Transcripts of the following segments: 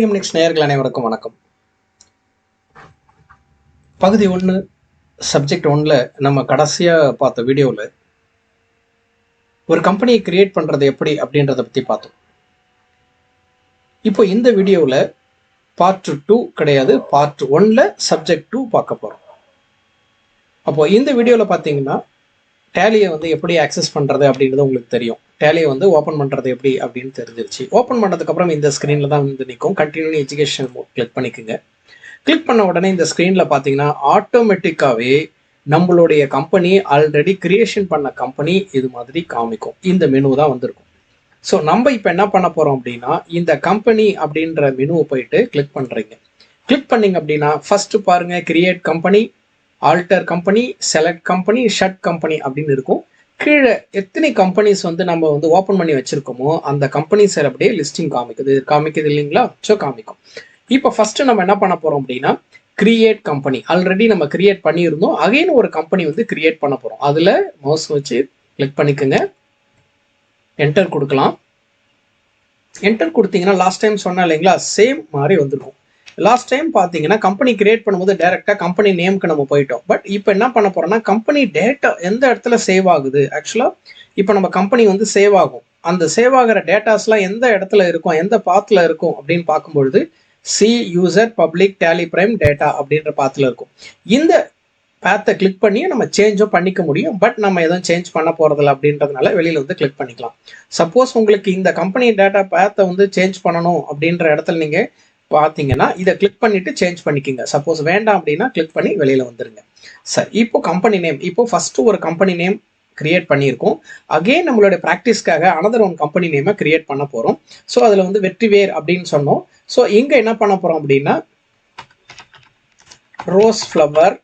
Next நேயர்கள் அனைவருக்கும் வணக்கம். பகுதி 1 சப்ஜெக்ட் 1ல் நம்ம கடைசியாக பார்த்த வீடியோவில் ஒரு கம்பெனியை கிரியேட் பண்ணுறது எப்படி அப்படின்றத பற்றி பார்த்தோம். இப்போ இந்த வீடியோவில் பார்ட் 2 கிடையாது, பார்ட் 1ல் சப்ஜெக்ட் 2 பார்க்க போகிறோம். அப்போ இந்த வீடியோவில் பார்த்தீங்கன்னா டேலியை எப்படி ஆக்சஸ் பண்ணுறது அப்படின்றது உங்களுக்கு தெரியும். டேலியை ஓப்பன் பண்ணுறது எப்படி அப்படின்னு தெரிஞ்சிருச்சு. ஓப்பன் பண்ணதுக்கப்புறம் இந்த ஸ்க்ரீனில் தான் நிற்கும். கண்டினியூ எஜுகேஷன் மோட் கிளிக் பண்ணிக்கோங்க. கிளிக் பண்ண உடனே இந்த ஸ்க்ரீனில் பார்த்தீங்கன்னா ஆட்டோமேட்டிக்காகவே நம்மளுடைய கம்பெனி ஆல்ரெடி கிரியேஷன் பண்ண கம்பெனி இது மாதிரி காமிக்கும். இந்த மெனு தான் வந்திருக்கும். ஸோ நம்ம இப்போ என்ன பண்ண போகிறோம் அப்படின்னா இந்த கம்பெனி அப்படின்ற மெனுவை போயிட்டு கிளிக் பண்ணுறீங்க. கிளிக் பண்ணிங்க அப்படின்னா ஃபஸ்ட்டு பாருங்கள், create company, alter company, select company, shut company அப்படின்னு இருக்கும். கீழே எத்தனை கம்பெனிஸ் நம்ம ஓப்பன் பண்ணி வச்சுருக்கோமோ அந்த கம்பெனிஸ் அப்படியே லிஸ்டிங் காமிக்குது இல்லைங்களா? ஸோ காமிக்கும். இப்போ ஃபஸ்ட்டு நம்ம என்ன பண்ண போகிறோம் அப்படின்னா கிரியேட் கம்பெனி. ஆல்ரெடி நம்ம கிரியேட் பண்ணியிருந்தோம். அகைன் ஒரு கம்பெனி கிரியேட் பண்ண போகிறோம். அதில் மவுஸ் வச்சு கிளிக் பண்ணிக்கோங்க. என்டர் கொடுக்கலாம். என்டர் கொடுத்தீங்கன்னா லாஸ்ட் டைம் சொன்னேன் இல்லைங்களா, சேம் மாதிரி வந்திருக்கும். லாஸ்ட் டைம் பார்த்தீங்கன்னா கம்பெனி கிரியேட் பண்ணும்போது டைரெக்டாக கம்பெனி நேமுக்கு நம்ம போயிட்டோம். பட் இப்போ என்ன பண்ண போகிறோம்னா கம்பெனி டேட்டா எந்த இடத்துல சேவ் ஆகுது. ஆக்சுவலாக இப்போ நம்ம கம்பெனி சேவ் ஆகும். அந்த சேவ் ஆகிற டேட்டாஸ்லாம் எந்த இடத்துல இருக்கும், எந்த பாத்தில் இருக்கும் அப்படின்னு பார்க்கும்பொழுது C user public Tally prime data அப்படின்ற பாத்தில் இருக்கும். இந்த பேத்தை கிளிக் பண்ணி நம்ம சேஞ்சும் பண்ணிக்க முடியும். பட் நம்ம எதுவும் சேஞ்ச் பண்ண போகிறதில்ல அப்படின்றதுனால வெளியில் கிளிக் பண்ணிக்கலாம். சப்போஸ் உங்களுக்கு இந்த கம்பெனி டேட்டா பேத்தை சேஞ்ச் பண்ணணும் அப்படின்ற இடத்துல நீங்கள் பார்த்தீங்கன்னா இதை கிளிக் பண்ணிட்டு சேஞ்ச் பண்ணிக்கோங்க. சப்போஸ் வேண்டாம் அப்படின்னா கிளிக் பண்ணி வெளியில் வந்துருங்க. சரி, இப்போ கம்பெனி நேம், இப்போ ஃபஸ்ட்டு ஒரு கம்பெனி நேம் கிரியேட் பண்ணியிருக்கோம். அகெயின் நம்மளுடைய ப்ராக்டிஸ்க்காக அனதர் ஒன் கம்பெனி நேமை கிரியேட் பண்ண போகிறோம். ஸோ அதில் வெற்றிவேர் அப்படின்னு சொன்னோம். ஸோ இங்கே என்ன பண்ண போகிறோம் அப்படின்னா ரோஸ் ஃப்ளவர்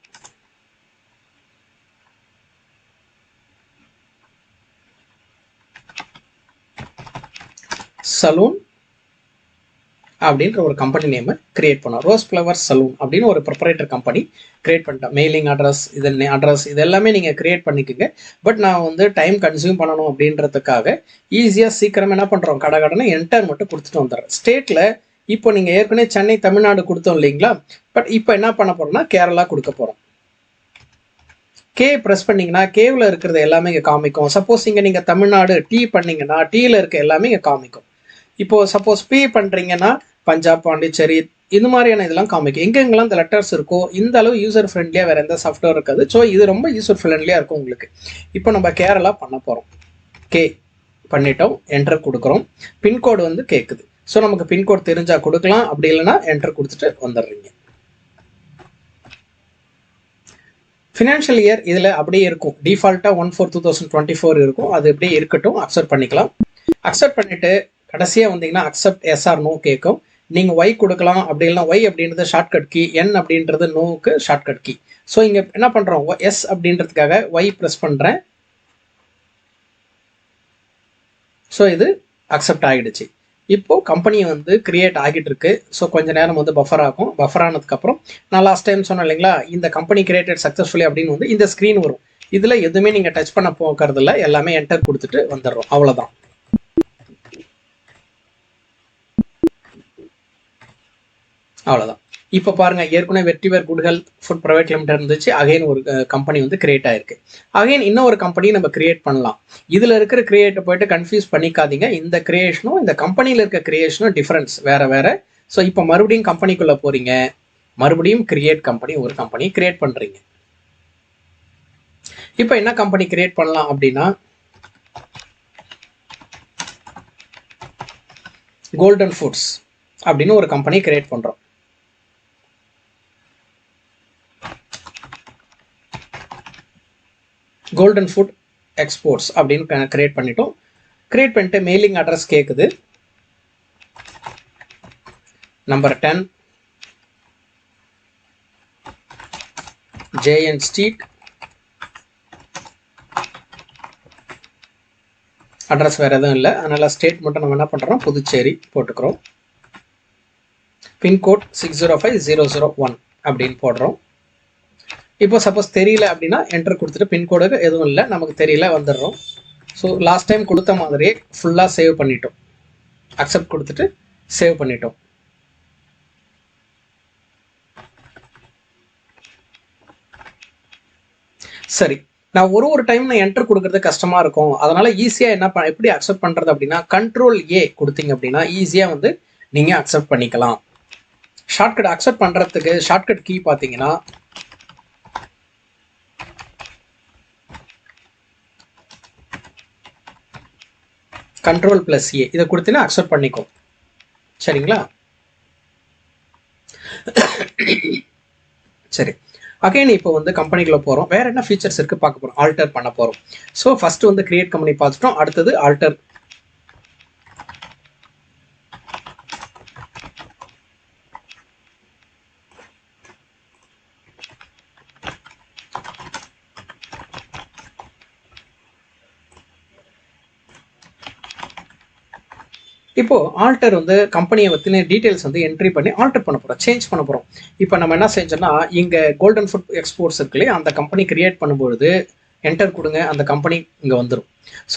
சலூன் அப்படின்ற ஒரு கம்பெனி நேமை கிரியேட் பண்ணோம். ரோஸ் ஃப்ளவர் சலூன் அப்படின்னு ஒரு ப்ரொப்ரைட்டர் கம்பெனி கிரியேட் பண்ணிட்டோம். மெயிலிங் அட்ரஸ், இது எல்லாமே நீங்கள் கிரியேட் பண்ணிக்கோங்க. பட் நான் டைம் கன்சியூம் பண்ணணும் அப்படின்றதுக்காக ஈஸியாக சீக்கிரம் என்ன பண்ணுறோம், கடனை என்டர் மட்டும் கொடுத்துட்டு வந்துடுறேன். ஸ்டேட்டில் இப்போ நீங்கள் ஏற்கனவே சென்னை தமிழ்நாடு கொடுத்தோம் இல்லைங்களா, பட் இப்போ என்ன பண்ண போகிறோம்னா கேரளா கொடுக்க போகிறோம். கே ப்ரெஸ் பண்ணிங்கன்னா கேவில் இருக்கிறது எல்லாமே இங்கே காமிக்கும். சப்போஸ் இங்கே நீங்கள் தமிழ்நாடு டீ பண்ணிங்கன்னா டீயில் இருக்க எல்லாமே இங்கே காமிக்கும். இப்போ சப்போஸ் பி பண்ணுறீங்கன்னா பஞ்சாப், பாண்டிச்சேரி இது மாதிரியான இதெல்லாம் காமிக்கும். எங்கெங்கெல்லாம் இந்த லெட்டர்ஸ் இருக்கோ இந்த அளவு யூசர் ஃப்ரெண்ட்லியாக வேறு எந்த சாஃப்ட்வேர் இருக்காது. ஸோ இது ரொம்ப யூசர் ஃப்ரெண்ட்லியாக இருக்கும் உங்களுக்கு. இப்போ நம்ம கேரளா பண்ண போகிறோம். கே பண்ணிட்டோம், என்டர் கொடுக்குறோம். பின்கோடு கேட்குது. ஸோ நமக்கு பின்கோடு தெரிஞ்சால் கொடுக்கலாம், அப்படி இல்லைன்னா என்டர் கொடுத்துட்டு வந்துடுறீங்க. ஃபினான்ஷியல் இயர் இதில் அப்படியே இருக்கும். டிஃபால்ட்டாக 1/4/2024 இருக்கும். அது அப்படியே இருக்கட்டும், அக்செப்ட் பண்ணிக்கலாம். அக்செப்ட் பண்ணிவிட்டு கடைசியாக வந்தீங்கன்னா அக்செப்ட் எஸ் ஆர் நோ கேட்கும். நீங்கள் ஒய் கொடுக்கலாம், அப்படி இல்லைனா ஒய் அப்படின்றது ஷார்ட்கட் கீ, என் அப்படின்றது நோவுக்கு ஷார்ட்கட் கீ. ஸோ இங்கே என்ன பண்ணுறோம், எஸ் அப்படின்றதுக்காக ஒய் ப்ரெஸ் பண்ணுறேன். ஸோ இது அக்செப்ட் ஆகிடுச்சு. இப்போது கம்பெனி கிரியேட் ஆகிட்டு இருக்கு. ஸோ கொஞ்சம் நேரம் பஃபர் ஆகும். பஃபர் ஆனதுக்கப்புறம் நான் லாஸ்ட் டைம் சொன்னேன் இல்லைங்களா, இந்த கம்பெனி கிரியேட்டட் சக்ஸஸ்ஃபுல்லி அப்படின்னு இந்த ஸ்க்ரீன் வரும். இதில் எதுவுமே நீங்கள் டச் பண்ண போகிறது இல்லை, எல்லாமே என்டர் கொடுத்துட்டு வந்துடுறோம். அவ்வளோதான். அவ்வளோதான். இப்போ பாருங்கள், ஏற்கனவே வெற்றிவேர் good health food private limited இருந்துச்சு. அகைன் ஒரு கம்பெனி கிரியேட் ஆயிருக்கு. அகைன் இன்னொரு கம்பெனி நம்ம கிரியேட் பண்ணலாம். இதில் இருக்கிற கிரியேட்டை போயிட்டு கன்ஃபியூஸ் பண்ணிக்காதீங்க. இந்த கிரியேஷனும் இந்த கம்பெனியில் இருக்க கிரியேஷனும் டிஃப்ரென்ஸ் வேறு வேறு. ஸோ இப்போ மறுபடியும் கம்பெனிக்குள்ளே போகிறீங்க, மறுபடியும் கிரியேட் கம்பெனி, ஒரு கம்பெனி கிரியேட் பண்ணுறீங்க. இப்போ என்ன கம்பெனி கிரியேட் பண்ணலாம் அப்படின்னா கோல்டன் ஃபுட்ஸ் அப்படின்னு ஒரு கம்பெனி கிரியேட் பண்ணுறோம். கோல்டன் ஃபுட் எக்ஸ்போர்ட்ஸ் அப்படின்னு கிரியேட் பண்ணிட்டோம். கிரியேட் பண்ணிட்டு மெயிலிங் அட்ரஸ் கேட்குது. Number 10 JN street. அட்ரஸ் வேறு எதுவும் இல்லை, அதனால் ஸ்டேட் மட்டும் நம்ம என்ன பண்ணுறோம், புதுச்சேரி போட்டுக்கிறோம். பின்கோட் 605001 அப்படின்னு போடுறோம். இப்போ சப்போஸ் தெரியல அப்படின்னா என்டர் கொடுத்துட்டு பின்கோடு எதுவும் இல்லை, நமக்கு தெரியல வந்துடுறோம். ஸோ லாஸ்ட் டைம் கொடுத்த மாதிரியே ஃபுல்லாக சேவ் பண்ணிட்டோம். அக்செப்ட் கொடுத்துட்டு சேவ் பண்ணிட்டோம். சரி, நான் ஒரு டைம் நான் என்டர் கொடுக்கறது கஷ்டமா இருக்கும், அதனால ஈஸியா எப்படி அக்செப்ட் பண்றது அப்படின்னா கண்ட்ரோல் ஏ கொடுத்தீங்க அப்படின்னா ஈஸியா வந்து நீங்க அக்செப்ட் பண்ணிக்கலாம். ஷார்ட்கட் அக்செப்ட் பண்றதுக்கு ஷார்ட்கட் கீ பாத்தீங்கன்னா கண்ட்ரோல் பிளஸ் ஏ இதை கொடுத்தீங்கன்னா அக்செப்ட் பண்ணிக்கும். சரிங்களா? சரி, அகைன் இப்போ வந்து கம்பெனிக்குள்ள போறோம். வேற என்ன ஃபீச்சர்ஸ் இருக்கு பார்க்க போறோம். ஆல்டர் பண்ண போறோம். ஸோ ஃபர்ஸ்ட் வந்து கிரியேட் கம்பெனி பார்த்துட்டோம். அடுத்தது ஆல்டர். இப்போ ஆல்டர் வந்து கம்பெனியை பற்றின டீடைல்ஸ் வந்து என்ட்ரி பண்ணி ஆல்டர் பண்ண போகிறோம், சேஞ்ச் பண்ண போகிறோம். இப்போ நம்ம என்ன செஞ்சோம்னா இங்கே கோல்டன் ஃபுட் எக்ஸ்போர்ட்ஸ் இருக்குல்லையே அந்த கம்பெனி கிரியேட் பண்ணும்பொழுது என்டர் கொடுங்க, அந்த கம்பெனி இங்கே வந்துடும்.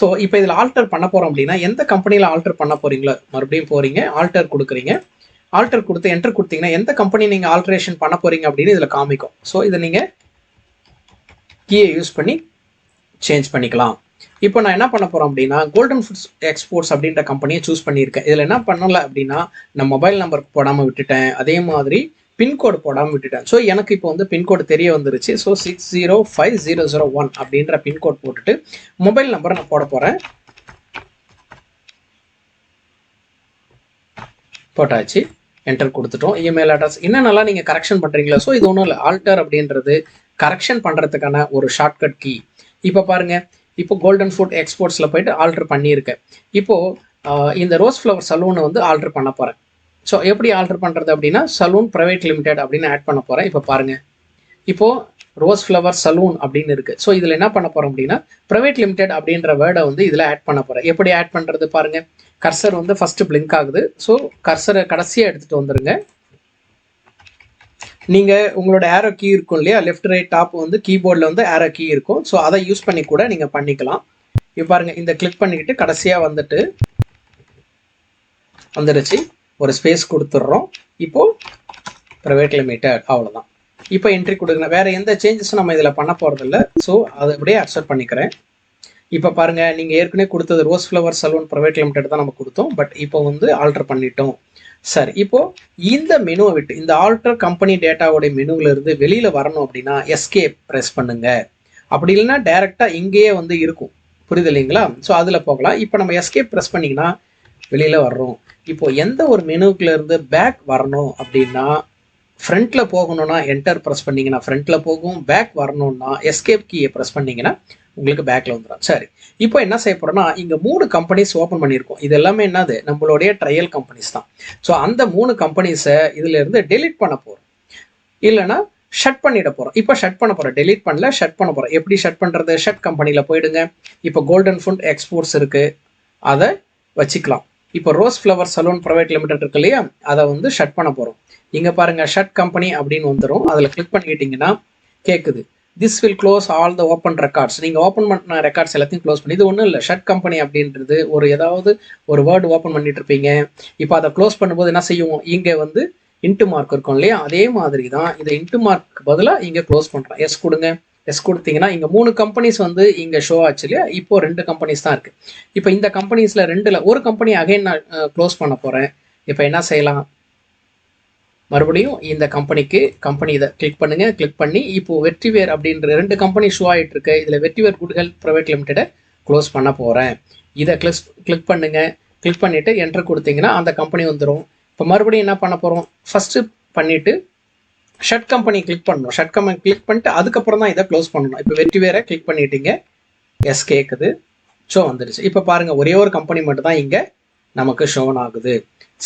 ஸோ இப்போ இதில் ஆல்டர் பண்ண போகிறோம் அப்படின்னா எந்த கம்பெனியில் ஆல்டர் பண்ண போகிறீங்களோ மறுபடியும் போகிறீங்க, ஆல்டர் கொடுக்குறீங்க. ஆல்டர் கொடுத்து என்டர் கொடுத்தீங்கன்னா எந்த கம்பெனி நீங்கள் ஆல்ட்ரேஷன் பண்ண போகிறீங்க அப்படின்னு இதில் காமிக்கும். ஸோ இதை நீங்கள் கீயை யூஸ் பண்ணி சேஞ்ச் பண்ணிக்கலாம். இப்போ நான் என்ன பண்ண போறோம் அப்படின்னா கோல்டன் ஃபுட்ஸ் எக்ஸ்போர்ட்ஸ் அப்படின்ற கம்பெனியை சூஸ் பண்ணியிருக்கேன். இதில் என்ன பண்ணல அப்படின்னா நான் மொபைல் நம்பர் போடாமல் விட்டுட்டேன், அதே மாதிரி பின்கோடு போடாமல் விட்டுட்டேன். ஸோ எனக்கு இப்போ வந்து பின்கோடு தெரிய வந்துருச்சு. ஸோ 605001 அப்படின்ற பின்கோட் போட்டுட்டு மொபைல் நம்பரை நான் போட போகிறேன். போட்டாச்சு, என்டர் கொடுத்துட்டோம். இமெயில் அட்ரஸ் என்னென்னலாம் நீங்கள் கரெக்ஷன் பண்ணுறீங்களா? ஸோ இது ஒன்றும் இல்லை, ஆல்டர் அப்படின்றது கரெக்ஷன் பண்ணுறதுக்கான ஒரு ஷார்ட்கட் கீ. இப்போ பாருங்க, இப்போ கோல்டன் ஃபுட் எக்ஸ்போர்ட்ஸில் போயிட்டு ஆல்டர் பண்ணியிருக்கேன். இப்போது இந்த ரோஸ் ஃப்ளவர் சலூனை வந்து ஆல்டர் பண்ண போகிறேன். ஸோ எப்படி ஆல்டர் பண்ணுறது அப்படின்னா சலூன் பிரைவேட் லிமிடெட் அப்படின்னு ஆட் பண்ண போகிறேன். இப்போ பாருங்கள், இப்போது ரோஸ் ஃப்ளவர் சலூன் அப்படின்னு இருக்குது. ஸோ இதில் என்ன பண்ண போகிறோம் அப்படின்னா பிரைவேட் லிமிடெட் அப்படின்ற வேர்டை வந்து இதில் ஆட் பண்ண போகிறேன். எப்படி ஆட் பண்ணுறது பாருங்கள், கர்சர் வந்து ஃபஸ்ட்டு பிளிங்க் ஆகுது. ஸோ கர்சரை கடைசியாக எடுத்துகிட்டு வந்துடுங்க. நீங்கள் உங்களோட ஏரோ கீ இருக்கும் இல்லையா, லெஃப்ட் ரைட் டாப் வந்து கீபோர்டில் வந்து ஏரோ கீ இருக்கும். ஸோ அதை யூஸ் பண்ணி கூட நீங்கள் பண்ணிக்கலாம். இப்போ பாருங்கள், இந்த கிளிக் பண்ணிக்கிட்டு கடைசியாக வந்துடுச்சு, ஒரு ஸ்பேஸ் கொடுத்துட்றோம். இப்போது ப்ரைவேட் லிமிடெட், அவ்வளோதான். இப்போ என்ட்ரி கொடுங்க. வேறு எந்த சேஞ்சஸும் நம்ம இதில் பண்ண போகிறதில்ல. ஸோ அதை அப்படியே அக்செப்ட் பண்ணிக்கிறேன். இப்போ பாருங்கள், நீங்கள் ஏற்கனவே கொடுத்தது rose flower saloon private limited தான் நம்ம கொடுத்தோம். பட் இப்போ வந்து ஆல்டர் பண்ணிட்டோம். சரி, இப்போ இந்த மெனுவை விட்டு இந்த ஆல்டர் கம்பெனி டேட்டாவோடைய மெனுவில் இருந்து வெளியில் வரணும் அப்படின்னா எஸ்கேப் ப்ரெஸ் பண்ணுங்க. அப்படி இல்லைன்னா டைரெக்டாக இங்கேயே வந்து இருக்கும், புரியுது இல்லைங்களா? ஸோ அதில் போகலாம். இப்போ நம்ம எஸ்கேப் ப்ரெஸ் பண்ணிங்கன்னா வெளியில் வர்றோம். இப்போ எந்த ஒரு மெனுக்குள்ள இருந்து பேக் வரணும் அப்படின்னா ஃப்ரண்ட்டில் போகணும்னா என்டர் ப்ரெஸ் பண்ணிங்கன்னா ஃப்ரண்ட்டில் போகும், பேக் வரணும்னா எஸ்கேப் கீயை ப்ரெஸ் பண்ணிங்கன்னா உங்களுக்கு பேக்கில் வந்துடும். சரி, இப்போ என்ன செய்ய போகிறோம்னா இங்கே 3 கம்பெனிஸ் ஓப்பன் பண்ணியிருக்கோம். இது எல்லாமே என்னது, நம்மளுடைய ட்ரையல் கம்பெனிஸ் தான். ஸோ அந்த 3 கம்பெனிஸை இதிலிருந்து டெலிட் பண்ண போகிறோம், இல்லைன்னா ஷட் பண்ணிட போகிறோம். இப்போ ஷட் பண்ண போகிறோம், டெலிட் பண்ணல, ஷட் பண்ண போகிறோம். எப்படி ஷட் பண்ணுறது? ஷட் கம்பெனியில் போயிடுங்க. இப்போ கோல்டன் ஃபுட் எக்ஸ்போர்ட்ஸ் இருக்குது, அதை வச்சுக்கலாம். இப்போ rose flower saloon private limited இருக்கு இல்லையா, அதை வந்து ஷட் பண்ண போகிறோம். இங்கே பாருங்கள், ஷட் கம்பெனி அப்படின்னு வந்துடும். அதில் கிளிக் பண்ணிக்கிட்டிங்கன்னா கேட்குது, this will close all the open records. நீங்கள் ஓப்பன் பண்ண ரெக்கார்ட்ஸ் எல்லாத்தையும் க்ளோஸ் பண்ணி, இது ஒன்றும் இல்லை, ஷட் கம்பெனி அப்படின்றது ஏதாவது ஒரு வேர்டு ஓப்பன் பண்ணிட்டு இருப்பீங்க. இப்போ அதை க்ளோஸ் பண்ணும்போது என்ன செய்யும், இங்கே வந்து இன்ட்டு மார்க் இருக்கும் இல்லையா, அதே மாதிரி தான் இதை இன்ட்டு மார்க் பதிலாக இங்கே க்ளோஸ் பண்ணுறேன். எஸ் கொடுங்க. எஸ் கொடுத்தீங்கன்னா இங்கே 3 கம்பெனிஸ் வந்து இங்கே ஷோ ஆச்சு இல்லையா, இப்போ 2 கம்பெனிஸ் தான் இருக்குது. இப்போ இந்த கம்பெனிஸில் 2ல் ஒரு கம்பெனி அகைன் நான் க்ளோஸ் பண்ண போகிறேன். இப்போ என்ன செய்யலாம், மறுபடியும் இந்த கம்பெனி இதை கிளிக் பண்ணுங்க. கிளிக் பண்ணி இப்போ வெற்றிவேர் அப்படின்ற 2 கம்பெனி ஷோ ஆகிட்டு இருக்கு. இதில் வெற்றிவேர் குட் ஹெல்த் ப்ரைவேட் லிமிடெடை க்ளோஸ் பண்ண போகிறேன். இதை கிளிக் பண்ணுங்க. கிளிக் பண்ணிவிட்டு என்டர் கொடுத்தீங்கன்னா அந்த கம்பெனி வந்துடும். இப்போ மறுபடியும் என்ன பண்ண போகிறோம், ஃபஸ்ட்டு பண்ணிவிட்டு ஷட் கம்பெனி கிளிக் பண்ணணும். ஷட் கம்பெனி கிளிக் பண்ணிட்டு அதுக்கப்புறம் தான் இதை க்ளோஸ் பண்ணணும். இப்போ வெற்றிவேரை கிளிக் பண்ணிட்டீங்க, எஸ் கேட்குது, ஷோ வந்துடுச்சு. இப்போ பாருங்கள், ஒரே ஒரு கம்பெனி மட்டும் தான் இங்கே நமக்கு ஷோன் ஆகுது.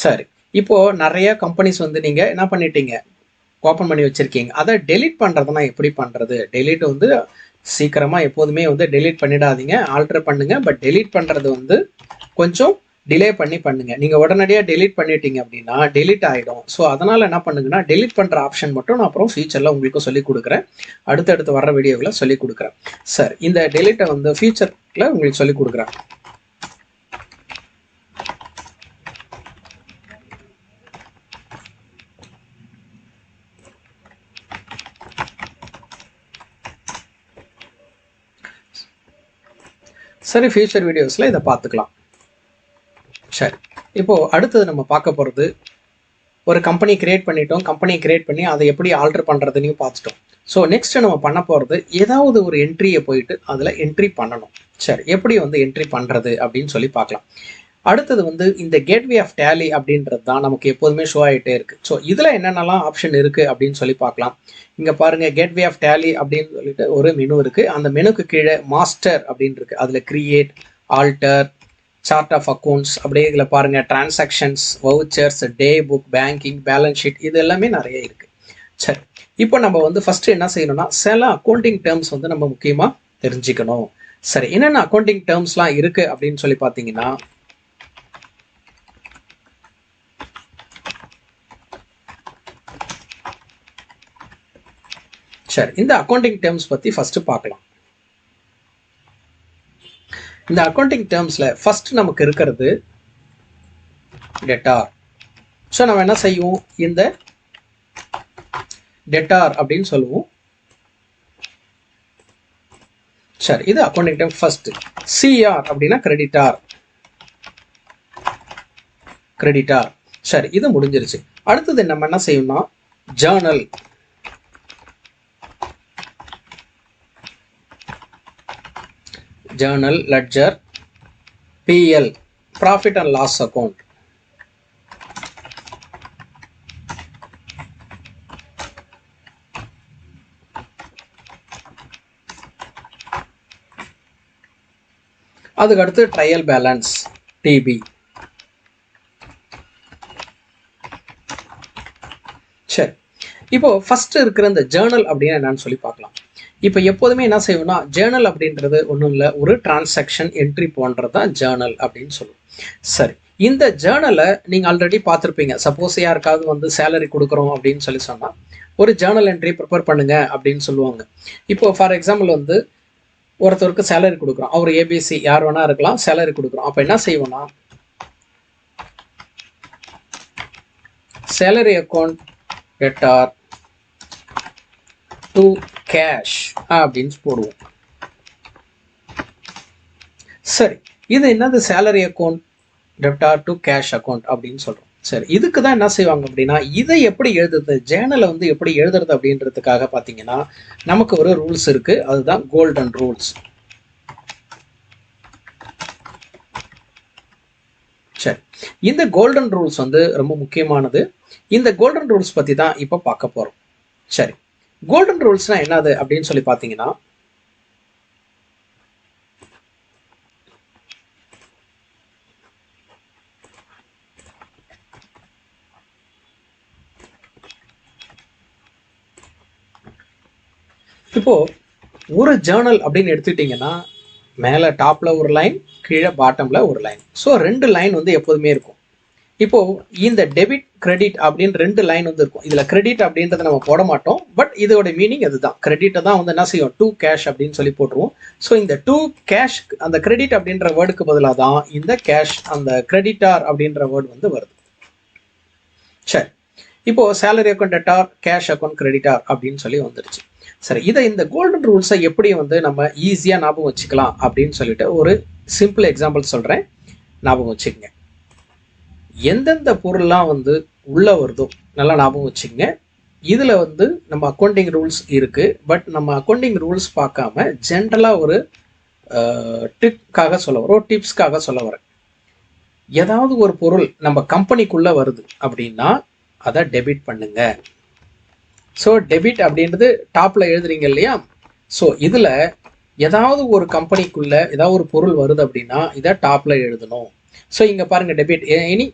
சரி, இப்போது நிறைய கம்பெனிஸ் வந்து நீங்கள் என்ன பண்ணிட்டீங்க, ஓப்பன் பண்ணி வச்சுருக்கீங்க. அதை டெலிட் பண்ணுறதுனா எப்படி பண்ணுறது? டெலிட் வந்து சீக்கிரமாக எப்போதுமே வந்து டெலிட் பண்ணிடாதீங்க, ஆல்டர் பண்ணுங்கள். பட் டெலிட் பண்ணுறது வந்து கொஞ்சம் டிலே பண்ணி பண்ணுங்கள். நீங்கள் உடனடியாக டெலிட் பண்ணிட்டீங்க அப்படின்னா டெலிட் ஆகிடும். ஸோ அதனால் என்ன பண்ணுங்கன்னா, டெலிட் பண்ணுற ஆப்ஷன் மட்டும் நான் அப்புறம் ஃபியூச்சரில் உங்களுக்கு சொல்லிக் கொடுக்குறேன், அடுத்தடுத்து வர வீடியோவில் சொல்லிக் கொடுக்குறேன். சார், இந்த டெலிட்டை வந்து ஃபியூச்சரில் உங்களுக்கு சொல்லிக் கொடுக்குறேன். சரி, ஃபியூச்சர் வீடியோஸில் இதை பார்த்துக்கலாம். சரி, இப்போது அடுத்தது நம்ம பார்க்க போகிறது, ஒரு கம்பெனி கிரியேட் பண்ணிட்டோம். கம்பெனி கிரியேட் பண்ணி அதை எப்படி ஆல்டர் பண்ணுறதுன்னு பார்த்துட்டோம். ஸோ நெக்ஸ்ட் நம்ம பண்ண போகிறது, ஏதாவது ஒரு என்ட்ரியை போயிட்டு அதில் என்ட்ரி பண்ணணும். சரி, எப்படி வந்து என்ட்ரி பண்ணுறது அப்படின்னு சொல்லி பார்க்கலாம். அடுத்தது வந்து இந்த கேட்வே ஆஃப் டேலி அப்படின்றது தான் நமக்கு எப்போதுமே ஷோ ஆகிட்டே இருக்குது. ஸோ இதில் என்னென்னலாம் ஆப்ஷன் இருக்குது அப்படின்னு சொல்லி பார்க்கலாம். இங்கே பாருங்கள், கேட்வே ஆஃப் டேலி அப்படின்னு சொல்லிட்டு ஒரு மெனு இருக்குது. அந்த மெனுக்கு கீழே மாஸ்டர் அப்படின்னு இருக்குது. அதில் create, alter, chart of accounts, அப்படியே இதில் பாருங்கள் transactions, vouchers, day book, banking, balance sheet, இது எல்லாமே நிறைய இருக்குது. சரி, இப்போ நம்ம வந்து ஃபஸ்ட்டு என்ன செய்யணும்னா, சில அக்கௌண்டிங் டேர்ம்ஸ் வந்து நம்ம முக்கியமாக தெரிஞ்சுக்கணும். சரி, என்னென்ன அக்கௌண்டிங் டேர்ம்ஸ்லாம் இருக்குது அப்படின்னு சொல்லி பார்த்தீங்கன்னா, சரி, இந்த அக்கௌண்டிங் டேர்ம்ஸ் பற்றி ஃபஸ்ட்டு பார்க்கலாம். இந்த அக்கௌண்டிங் டேர்ம்ஸில் ஃபர்ஸ்ட் நமக்கு இருக்கிறது டெட்டார். ஸோ நம்ம என்ன செய்வோம், இந்த டெட்டார் அப்படின்னு சொல்லுவோம். சரி, இது அக்கௌண்டிங் டேர்ம் ஃபர்ஸ்ட். சிஆர் அப்படின்னா கிரெடிட்டார். கிரெடிட்டார். சரி, இது முடிஞ்சிருச்சு. அடுத்தது நம்ம என்ன செய்யணும்னா, journal. Journal, ledger, PL, profit and loss account. அதுக்கு அடுத்து ட்ரையல் பேலன்ஸ், டிபி. சரி, இப்போ ஃபர்ஸ்ட் இருக்கிற இந்த ஜேர்னல் அப்படின்னு என்னன்னு சொல்லி பார்க்கலாம். இப்போ எப்போதுமே என்ன செய்வோம்னா, ஜேர்னல் அப்படின்றது ஒன்றும் இல்லை, ஒரு டிரான்சாக்ஷன் என்ட்ரி போன்றது தான் ஜேர்னல் அப்படின்னு சொல்லுவோம். சரி, இந்த ஜேர்னலை நீங்கள் ஆல்ரெடி பார்த்துருப்பீங்க. சப்போஸ் யாருக்காவது வந்து சேலரி கொடுக்குறோம் அப்படின்னு சொல்லி சொன்னால், ஒரு ஜேர்னல் என்ட்ரி ப்ரிப்பேர் பண்ணுங்க அப்படின்னு சொல்லுவாங்க. இப்போ ஃபார் எக்ஸாம்பிள் வந்து ஒருத்தருக்கு சேலரி கொடுக்குறோம், அவர் ஏபிசி யார் வேணா இருக்கலாம், சேலரி கொடுக்குறோம். அப்போ என்ன செய்வோம்னா, salary account debtor to cash அப்படின்னு போடுவோம். சரி, இது என்னது, salary account debtor to cash account அப்படின்னு சொல்றோம். சரி, இதுக்கு தான் என்ன செய்வாங்க அப்படின்னா, இதை எப்படி எழுதுறது, ஜேர்னலை வந்து எப்படி எழுதுறது அப்படின்றதுக்காக பார்த்தீங்கன்னா, நமக்கு ஒரு ரூல்ஸ் இருக்கு. அதுதான் கோல்டன் ரூல்ஸ். சரி, இந்த கோல்டன் ரூல்ஸ் வந்து ரொம்ப முக்கியமானது. இந்த கோல்டன் ரூல்ஸ் பத்தி தான் இப்போ பார்க்க போறோம். சரி, கோல்டன் ரூல்ஸ்னா என்னது அப்படின்னு சொல்லி பார்த்தீங்கன்னா, இப்போ ஒரு ஜேர்னல் அப்படின்னு எடுத்துக்கிட்டீங்கன்னா, மேலே டாப்ல ஒரு லைன், கீழே பாட்டம்ல ஒரு லைன். ஸோ 2 லைன் வந்து எப்போதுமே இருக்கும். இப்போ இந்த டெபிட் கிரெடிட் அப்படின்னு 2 லைன் வந்து இருக்கும். இதுல கிரெடிட் அப்படின்றத நம்ம போட மாட்டோம், பட் இதோட மீனிங் அதுதான். கிரெடிட்டை தான் வந்து என்ன செய்யும், டு கேஷ் அப்படின்னு சொல்லி போட்டுருவோம். ஸோ இந்த டு கேஷ், அந்த கிரெடிட் அப்படின்ற வேர்டுக்கு பதிலாக தான் இந்த கேஷ், அந்த கிரெடிட்டார் அப்படின்ற வேர்டு வந்து வருது. சரி, இப்போ salary account debtor, cash account creditor அப்படின்னு சொல்லி வந்துருச்சு. சரி, இதை இந்த கோல்டன் ரூல்ஸை எப்படி வந்து நம்ம ஈஸியாக ஞாபகம் வச்சுக்கலாம் அப்படின்னு சொல்லிட்டு ஒரு சிம்பிள் எக்ஸாம்பிள் சொல்கிறேன், ஞாபகம் வச்சுக்கோங்க. எந்தெந்த பொருள்லாம் வந்து உள்ளே வருதோ நல்லா ஞாபகம் வச்சுக்கோங்க. இதில் வந்து நம்ம அக்கௌண்டிங் ரூல்ஸ் இருக்குது, பட் நம்ம அக்கௌண்டிங் ரூல்ஸ் பார்க்காம ஜென்ரலாக ஒரு ட்ரிக்காக சொல்ல வரேன், ஒரு டிப்ஸ்க்காக சொல்ல வரேன். ஏதாவது ஒரு பொருள் நம்ம கம்பெனிக்குள்ளே வருது அப்படின்னா அதை டெபிட் பண்ணுங்க. ஸோ டெபிட் அப்படின்றது டாப்பில் எழுதுறீங்க இல்லையா? ஸோ இதில் ஏதாவது ஒரு கம்பெனிக்குள்ளே ஏதாவது ஒரு பொருள் வருது அப்படின்னா இதை டாப்பில் எழுதணும். ஸோ இங்கே பாருங்கள், debit any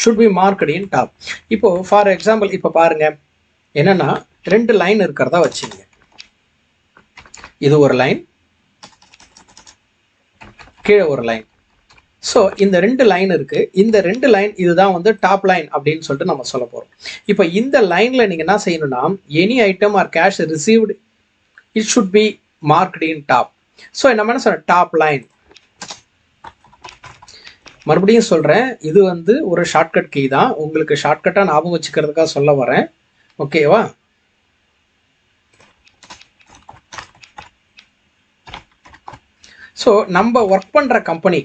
should be marked in top. இப்போ ஃபார் எக்ஸாம்பிள் இப்போ பாருங்க, என்னன்னா 2 லைன் இருக்கிறதா வச்சுங்க. இது ஒரு லைன், கீழே ஒரு லைன். ஸோ இந்த 2 லைன் இருக்கு. இந்த 2 லைன் இதுதான் வந்து டாப் லைன் அப்படின்னு சொல்லிட்டு நம்ம சொல்ல போறோம். இப்போ இந்த லைன்ல நீங்க என்ன செய்யணும்னா, any item or cash received it should B marked in top. So நம்ம என்ன சொல்றோம், டாப் லைன். மறுபடியும் சொல்றேன், இது வந்து ஒரு ஷார்ட்கட் கீ தான், உங்களுக்கு ஷார்ட்கட்டா ஞாபகம் வச்சுக்கிறதுக்காக சொல்ல வரேன். ஓகேவா? ஸோ நம்ம ஒர்க் பண்ற கம்பெனி,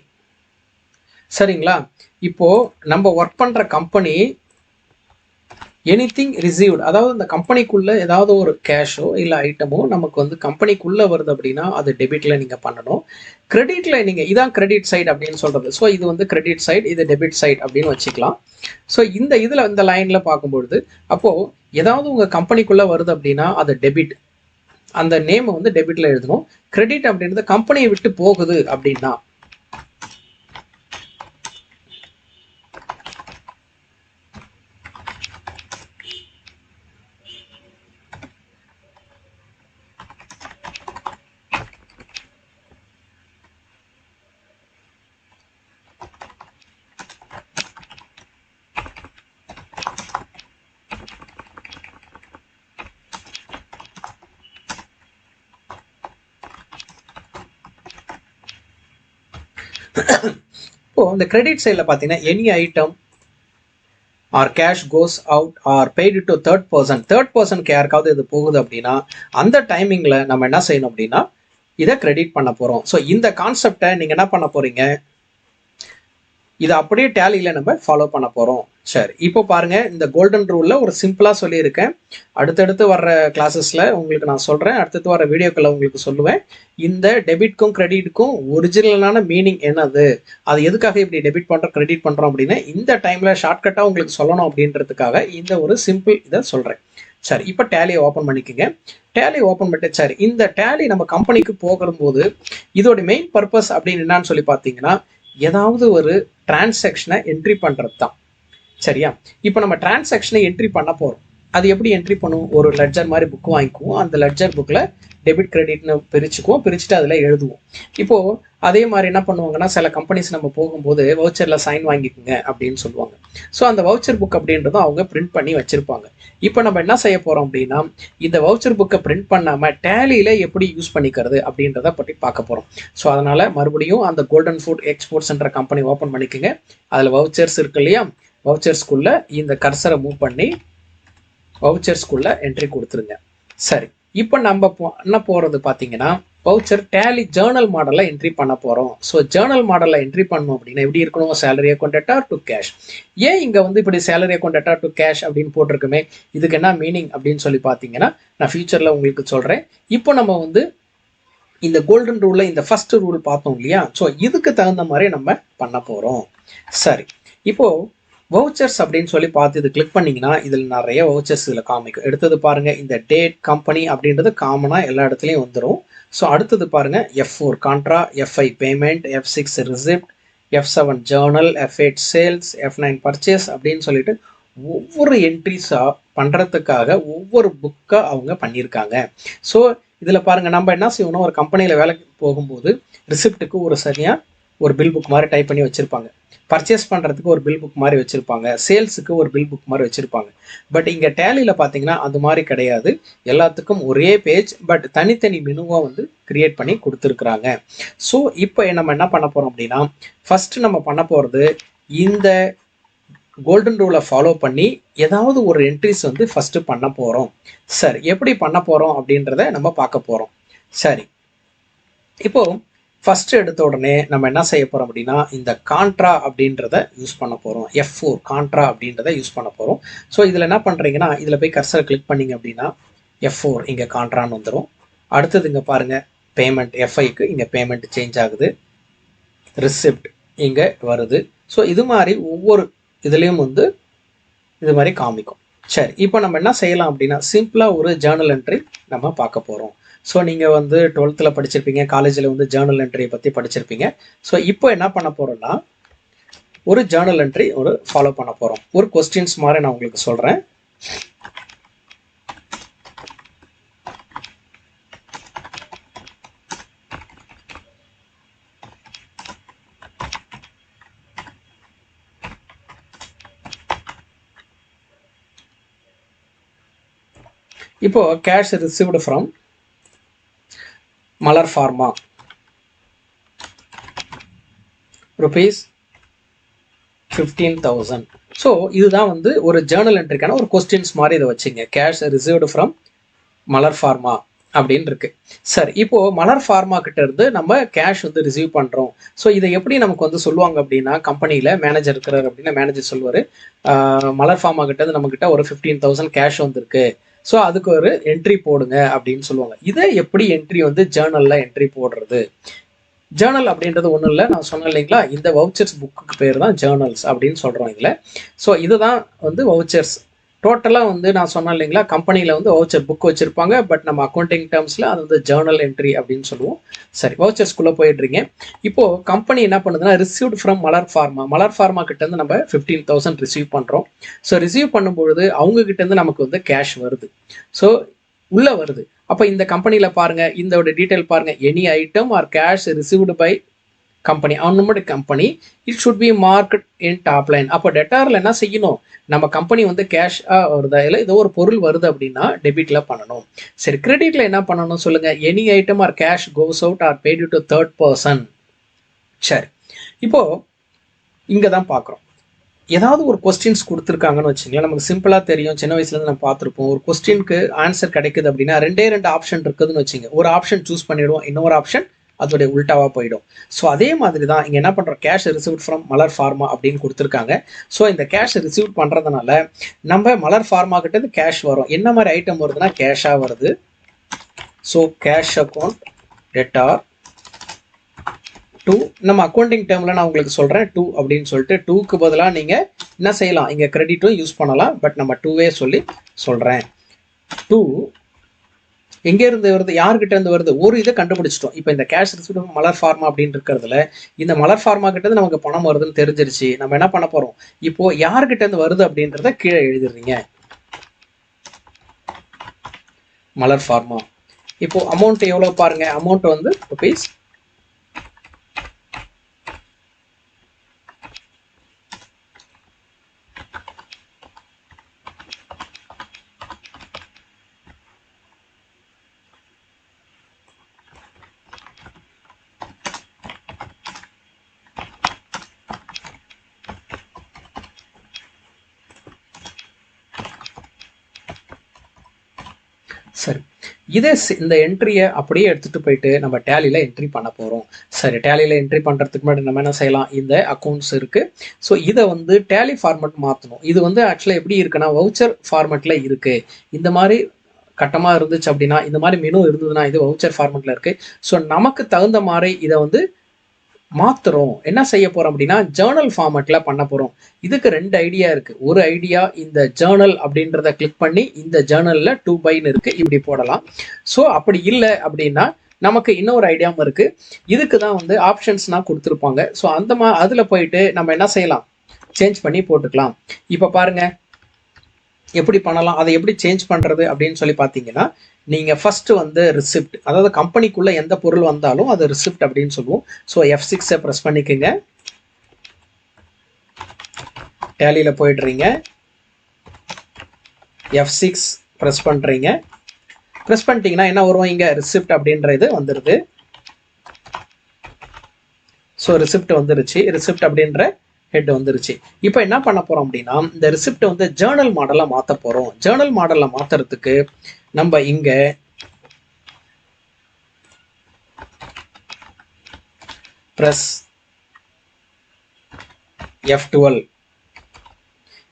சரிங்களா, இப்போ நம்ம ஒர்க் பண்ற கம்பெனி எனிதிங் ரிசீவ்டு, அதாவது இந்த கம்பெனிக்குள்ள ஏதாவது ஒரு கேஷோ இல்லை ஐட்டமோ நமக்கு வந்து கம்பெனிக்குள்ள வருது அப்படின்னா அது டெபிட்ல நீங்க பண்ணணும். கிரெடிட்ல நீங்க இதான் கிரெடிட் சைடு அப்படின்னு சொல்றது. ஸோ இது வந்து கிரெடிட் சைடு, இது டெபிட் சைடு அப்படின்னு வச்சுக்கலாம். ஸோ இந்த லைன்ல பார்க்கும்பொழுது அப்போ ஏதாவது உங்க கம்பெனிக்குள்ள வருது அப்படின்னா அது டெபிட், அந்த நேம் வந்து டெபிட்ல எழுதணும். கிரெடிட் அப்படின்றது கம்பெனியை விட்டு போகுது அப்படின்னா இப்போ இந்த கிரெடிட் சைடில் பார்த்தீங்கன்னா any item or cash goes out or paid to third பர்சனுக்கு யாருக்காவது இது போகுது அப்படின்னா அந்த டைமிங்கில் நம்ம என்ன செய்யணும் அப்படின்னா இதை கிரெடிட் பண்ண போகிறோம். ஸோ இந்த கான்செப்டை நீங்கள் என்ன பண்ண போகிறீங்க, இதை அப்படியே டேலியில் நம்ம ஃபாலோ பண்ண போகிறோம். சரி, இப்போ பாருங்க, இந்த கோல்டன் ரூல்ல ஒரு சிம்பிளா சொல்லியிருக்கேன். அடுத்தடுத்து வர்ற கிளாஸஸ்ல உங்களுக்கு நான் சொல்றேன், அடுத்தடுத்து வர வீடியோக்களை உங்களுக்கு சொல்லுவேன். இந்த டெபிட்க்கும் கிரெடிட்க்கும் ஒரிஜினலான மீனிங் என்னது, அது எதுக்காக இப்படி டெபிட் பண்றோம் கிரெடிட் பண்றோம் அப்படின்னு இந்த டைம்ல ஷார்ட்கட்டா உங்களுக்கு சொல்லணும் அப்படின்றதுக்காக இந்த ஒரு சிம்பிள் இதை சொல்றேன். சரி, இப்போ டேலியை ஓப்பன் பண்ணிக்கோங்க. டேலி ஓப்பன் பண்ணிட்டு, சரி, இந்த டேலி நம்ம கம்பெனிக்கு போகும்போது இதோட மெயின் பர்பஸ் அப்படின்னு என்னன்னு சொல்லி பார்த்தீங்கன்னா ஏதாவது ஒரு டிரான்சாக்ஷனை என்ட்ரி பண்றது தான். சரியா? இப்போ நம்ம டிரான்சாக்ஷனை என்ட்ரி பண்ண போறோம். அது எப்படி என்ட்ரி பண்ணுவோம், ஒரு லெட்ஜர் மாதிரி புக் வாங்கிக்குவோம், அந்த லெட்ஜர் புக்கில் டெபிட் கிரெடிட்னு பிரிச்சுக்குவோம், பிரிச்சுட்டு அதில் எழுதுவோம். இப்போது அதே மாதிரி என்ன பண்ணுவாங்கன்னா சில கம்பெனிஸ் நம்ம போகும்போது வவுச்சரில் சைன் வாங்கிக்குங்க அப்படின்னு சொல்லுவாங்க. ஸோ அந்த வவுச்சர் புக் அப்படின்றதும் அவங்க பிரிண்ட் பண்ணி வச்சிருப்பாங்க. இப்போ நம்ம என்ன செய்ய போகிறோம் அப்படின்னா இந்த வவுச்சர் புக்கை பிரிண்ட் பண்ணாமல் டேலியில் எப்படி யூஸ் பண்ணிக்கிறது அப்படின்றத பற்றி பார்க்க போகிறோம். ஸோ அதனால் மறுபடியும் அந்த கோல்டன் ஃபுட் எக்ஸ்போர்ட்ஸ்ன்ற கம்பெனி ஓப்பன் பண்ணிக்கோங்க. அதில் வவுச்சர்ஸ் இருக்கு இல்லையா, வவுச்சர்ஸ்குள்ள இந்த கர்சரை மூவ் பண்ணி வவுச்சர்ஸ்குள்ள என்ட்ரி கொடுத்துருங்க. சரி, இப்போ நம்ம என்ன போகிறது பார்த்தீங்கன்னா வவுச்சர் டேலி ஜேர்னல் மாடலில் என்ட்ரி பண்ண போகிறோம். ஸோ ஜேர்னல் மாடலில் என்ட்ரி பண்ணணும் அப்படின்னா எப்படி இருக்கணும், salary account data to cash. ஏன் இங்கே வந்து இப்படி salary account data to cash அப்படின்னு போட்டிருக்குமே, இதுக்கு என்ன மீனிங் அப்படின்னு சொல்லி பார்த்தீங்கன்னா நான் ஃபியூச்சரில் உங்களுக்கு சொல்கிறேன். இப்போ நம்ம வந்து இந்த கோல்டன் ரூலில் இந்த ஃபர்ஸ்ட் ரூல் பார்த்தோம் இல்லையா, ஸோ இதுக்கு தகுந்த மாதிரி நம்ம பண்ண போகிறோம். சரி, இப்போது வவுச்சர்ஸ் அப்படின்னு சொல்லி பார்த்து இது கிளிக் பண்ணிங்கன்னா இதில் நிறைய வவுச்சர்ஸ் இதில் காமிக்கும். எடுத்தது பாருங்கள், இந்த டேட் கம்பெனி அப்படின்றது காமனாக எல்லா இடத்துலையும் வந்துடும். ஸோ அடுத்தது பாருங்கள், F4 contra, F5 payment, F6 receipt, F7 Journal, F8 sales, F9 purchase அப்படின்னு சொல்லிட்டு ஒவ்வொரு என்ட்ரிஸாக பண்ணுறதுக்காக ஒவ்வொரு புக்காக அவங்க பண்ணியிருக்காங்க. ஸோ இதில் பாருங்கள், நம்ம என்ன செய்யணும், ஒரு கம்பெனியில் வேலைக்கு போகும்போது ரிசிப்ட்டுக்கு ஒரு சரியாக ஒரு பில் புக் மாதிரி டைப் பண்ணி வச்சுருப்பாங்க, பர்ச்சேஸ் பண்ணுறதுக்கு ஒரு பில் புக் மாதிரி வச்சுருப்பாங்க, சேல்ஸுக்கு ஒரு பில் புக் மாதிரி வச்சுருப்பாங்க. பட் இங்கே டேலியில் பார்த்தீங்கன்னா அது மாதிரி கிடையாது. எல்லாத்துக்கும் ஒரே பேஜ், பட் தனித்தனி மெனுவாக வந்து கிரியேட் பண்ணி கொடுத்துருக்குறாங்க. ஸோ இப்போ நம்ம என்ன பண்ண போகிறோம் அப்படின்னா ஃபஸ்ட்டு நம்ம பண்ண போகிறது இந்த கோல்டன் ரூலை ஃபாலோ பண்ணி ஏதாவது ஒரு என்ட்ரிஸ் வந்து ஃபஸ்ட்டு பண்ண போகிறோம். சரி, எப்படி பண்ண போகிறோம் அப்படின்றத நம்ம பார்க்க போகிறோம். சரி, இப்போது ஃபஸ்ட்டு எடுத்த உடனே நம்ம என்ன செய்ய போகிறோம் அப்படின்னா இந்த கான்ட்ரா அப்படின்றத யூஸ் பண்ண போகிறோம். F4 கான்ட்ரா அப்படின்றத யூஸ் பண்ண போகிறோம். ஸோ இதில் என்ன பண்ணுறீங்கன்னா இதில் போய் கர்சர் கிளிக் பண்ணிங்க அப்படின்னா F4 இங்கே கான்ட்ரான்னு வந்துடும். அடுத்தது இங்கே பாருங்கள், பேமெண்ட் F5க்கு இங்கே பேமெண்ட் சேஞ்ச் ஆகுது, ரிசிப்ட் இங்கே வருது. ஸோ இது மாதிரி ஒவ்வொரு இதுலேயும் வந்து இது மாதிரி காமிக்கும். சரி, இப்போ நம்ம என்ன செய்யலாம் அப்படின்னா சிம்பிளாக ஒரு ஜேர்னல் என்ட்ரி நம்ம பார்க்க போகிறோம். ஸோ நீங்கள் வந்து 12th படிச்சிருப்பீங்க, காலேஜில் வந்து ஜேர்னல் என்ட்ரியை பற்றி படிச்சிருப்பீங்க. ஸோ இப்போ என்ன பண்ண போகிறோன்னா ஒரு ஜேர்னல் என்ட்ரி ஒரு ஃபாலோ பண்ண போகிறோம். ஒரு கொஸ்டின்ஸ் மாதிரி நான் உங்களுக்கு சொல்கிறேன். இப்போ cash received from Malar pharma rupees 15,000. So இதுதான் வந்து ஒரு ஜேர்னல் என்ட்ரிக்கான ஒரு கொஸ்டின்ஸ் மாதிரி இதை வச்சுங்க. Cash received from Malar pharma அப்படின்னு இருக்கு. சரி, இப்போ மலர் ஃபார்மா கிட்ட இருந்து நம்ம கேஷ் வந்து ரிசீவ் பண்றோம். ஸோ இதை எப்படி நமக்கு வந்து சொல்லுவாங்க அப்படின்னா, கம்பெனியில மேனேஜர் இருக்கிறார் அப்படின்னா மேனேஜர் சொல்லுவாரு, மலர் ஃபார்மா கிட்ட இருந்து நம்ம கிட்ட ஒரு 15,000 கேஷ் வந்திருக்கு, ஸோ அதுக்கு ஒரு என்ட்ரி போடுங்க அப்படின்னு சொல்லுவாங்க. இதை எப்படி என்ட்ரி வந்து ஜேர்னல்ல என்ட்ரி போடுறது? ஜேர்னல் அப்படின்றது ஒன்றும் இல்லை, நான் சொன்னேன் இல்லைங்களா, இந்த வவுச்சர்ஸ் புக்கு பேர் தான் ஜேர்னல்ஸ் அப்படின்னு சொல்கிறோம் இதில். ஸோ இதுதான் வந்து வவுச்சர்ஸ். டோட்டலாக வந்து நான் சொன்னேன் இல்லைங்களா, கம்பெனியில் வந்து வவுச்சர் புக் வச்சுருப்பாங்க, பட் நம்ம அக்கௌண்டிங் டேர்ம்ஸில் அது வந்து ஜேர்னல் என்ட்ரி அப்படின்னு சொல்லுவோம். சரி, வவுச்சர்ஸ்குள்ளே போயிடுறீங்க. இப்போது கம்பெனி என்ன பண்ணுதுன்னா, received from Malar pharma, Malar pharma கிட்டேருந்து நம்ம 15,000 ரிசீவ் பண்ணுறோம். ஸோ ரிசீவ் பண்ணும்பொழுது அவங்க கிட்டேருந்து நமக்கு வந்து கேஷ் வருது. ஸோ உள்ளே வருது. அப்போ இந்த கம்பெனியில் பாருங்க, இந்த டீட்டெயில் பாருங்க, any item or cash received by company நம்மளுடைய company it should be marked in top line. அப்போ டெட்டாரில் என்ன செய்யணும், நம்ம கம்பெனி வந்து கேஷாக வருதா இல்லை ஏதோ ஒரு பொருள் வருது அப்படின்னா டெபிட்டில் பண்ணணும். சரி, கிரெடிட்டில் என்ன பண்ணணும் சொல்லுங்க, any item or cash goes out or paid to third person. சரி, இப்போ இங்கே தான் பார்க்குறோம், ஏதாவது ஒரு கொஸ்டின்ஸ் கொடுத்துருக்காங்கன்னு வச்சுங்களேன், நமக்கு சிம்பிளாக தெரியும், சின்ன வயசுலேருந்து நம்ம பார்த்துருப்போம். ஒரு கொஸ்டினுக்கு ஆன்சர் கிடைக்குது அப்படின்னா ரெண்டு ஆப்ஷன் இருக்குதுன்னு வச்சுங்க, ஒரு ஆப்ஷன் சூஸ் பண்ணிவிடுவோம், இன்னொரு ஆப்ஷன் அதோடைய உல்டாவாக போயிடும். ஸோ அதே மாதிரி தான் இங்கே என்ன பண்ணுறோம், cash received from Malar pharma அப்படின்னு கொடுத்துருக்காங்க. ஸோ இந்த கேஷ் ரிசீவ் பண்ணுறதுனால நம்ம மலர் ஃபார்மா கிட்ட கேஷ் வரும். என்ன மாதிரி ஐட்டம் வருதுன்னா கேஷாக வருது. So cash account debtor two, நம்ம அக்கௌண்டிங் டேர்மில் நான் உங்களுக்கு சொல்கிறேன் 2 அப்படின்னு சொல்லிட்டு, 2க்கு பதிலாக நீங்கள் என்ன செய்யலாம், இங்கே கிரெடிட்டும் யூஸ் பண்ணலாம், பட் நம்ம 2வே சொல்லி சொல்கிறேன். 2 எங்கேருந்து வருது, யார்கிட்ட இருந்து வருது, ஒரு இதை கண்டுபிடிச்சிட்டோம். இப்போ இந்த கேஷ் ரிசீவ்டு மலர் ஃபார்மா அப்படின்னு இருக்கிறதுல இந்த மலர் ஃபார்மா கிட்ட நமக்கு பணம் வருதுன்னு தெரிஞ்சிருச்சு. நம்ம என்ன பண்ண போகிறோம், இப்போது யார்கிட்ட இருந்து வருது அப்படின்றத கீழே எழுதிடுறீங்க, மலர் ஃபார்மா. இப்போது அமௌண்ட் எவ்வளோ பாருங்க, அமௌண்ட் வந்து ருபீஸ் 15,000. சரி, இதே இந்த என்ட்ரியை அப்படியே எடுத்துகிட்டு போயிட்டு நம்ம டேலியில் என்ட்ரி பண்ண போகிறோம். சரி, டேலியில் என்ட்ரி பண்ணுறதுக்கு முன்னாடி நம்ம என்ன செய்யலாம், இந்த அக்கௌண்ட்ஸ் இருக்குது. ஸோ இதை வந்து டேலி ஃபார்மெட் மாற்றணும். இது வந்து ஆக்சுவலாக எப்படி இருக்குன்னா வவுச்சர் ஃபார்மெட்டில் இருக்குது. இந்த மாதிரி கட்டமாக இருந்துச்சு அப்படின்னா, இந்த மாதிரி மெனு இருந்ததுன்னா இது வவுச்சர் ஃபார்மெட்டில் இருக்குது. ஸோ நமக்கு தகுந்த மாதிரி இதை வந்து மாற்றுறோம். என்ன செய்ய போகிறோம் அப்படின்னா ஜேர்னல் ஃபார்மெட்டில் பண்ண போகிறோம். இதுக்கு 2 ஐடியா இருக்குது. ஒரு ஐடியா இந்த ஜேர்னல் அப்படின்றத கிளிக் பண்ணி இந்த ஜேர்னலில் 2 பைன்னு இருக்குது, இப்படி போடலாம். ஸோ அப்படி இல்லை அப்படின்னா நமக்கு இன்னொரு ஐடியாவும் இருக்குது. இதுக்கு தான் வந்து ஆப்ஷன்ஸ்னால் கொடுத்துருப்பாங்க. ஸோ அதில் போயிட்டு நம்ம என்ன செய்யலாம், சேஞ்ச் பண்ணி போட்டுக்கலாம். இப்போ பாருங்கள் எப்படி பண்ணலாம், அதை எப்படி சேஞ்ச் பண்ணுறது அப்படின்னு சொல்லி பார்த்தீங்கன்னா, நீங்கள் ஃபஸ்ட்டு வந்து ரிசிப்ட், அதாவது கம்பெனிக்குள்ளே எந்த பொருள் வந்தாலும் அது ரிசிப்ட் அப்படின்னு சொல்லுவோம். ஸோ F6 ப்ரெஸ் பண்ணிக்கோங்க, டேலியில் போயிடுறீங்க, F6 ப்ரெஸ் பண்ணுறீங்க. ப்ரெஸ் பண்ணிட்டீங்கன்னா என்ன வரும், இங்கே ரிசிப்ட் அப்படின்றது வந்துடுது. ஸோ ரிசிப்ட் வந்துருச்சு, ரிசிப்ட் அப்படின்ற ஹெட் வந்துருச்சு. இப்போ என்ன பண்ண போகிறோம் அப்படின்னா இந்த ரிசிப்டை வந்து ஜேர்னல் மாடலாக மாற்ற போகிறோம். ஜேர்னல் மாடலில் மாற்றுறதுக்கு நம்ம இங்கே ப்ரெஸ் F12.